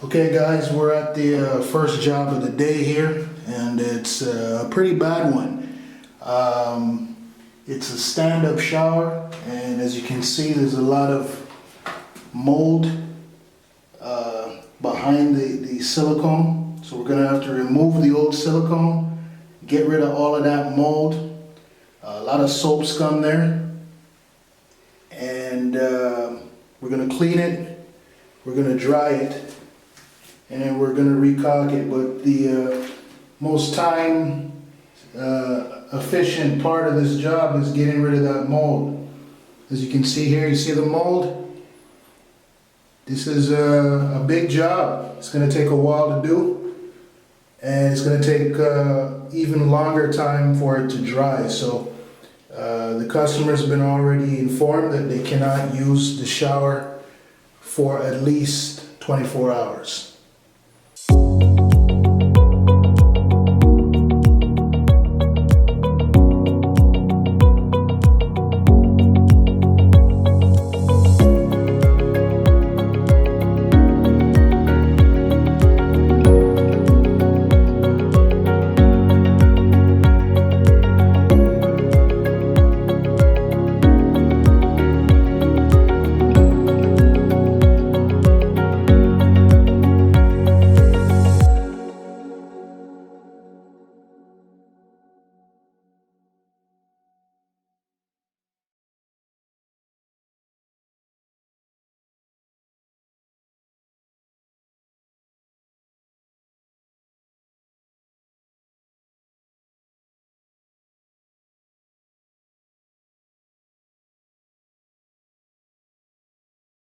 Okay guys, we're at the first job of the day here, and it's a pretty bad one. It's a stand-up shower, and as you can see there's a lot of mold behind the silicone. So we're going to have to remove the old silicone, get rid of all of that mold, a lot of soap scum there, and we're going to clean it, we're going to dry it, and we're going to recaulk it. But the most time efficient part of this job is getting rid of that mold. As you can see here, you see the mold? This is a big job. It's going to take a while to do, and it's going to take even longer time for it to dry. So the customer's been already informed that they cannot use the shower for at least 24 hours.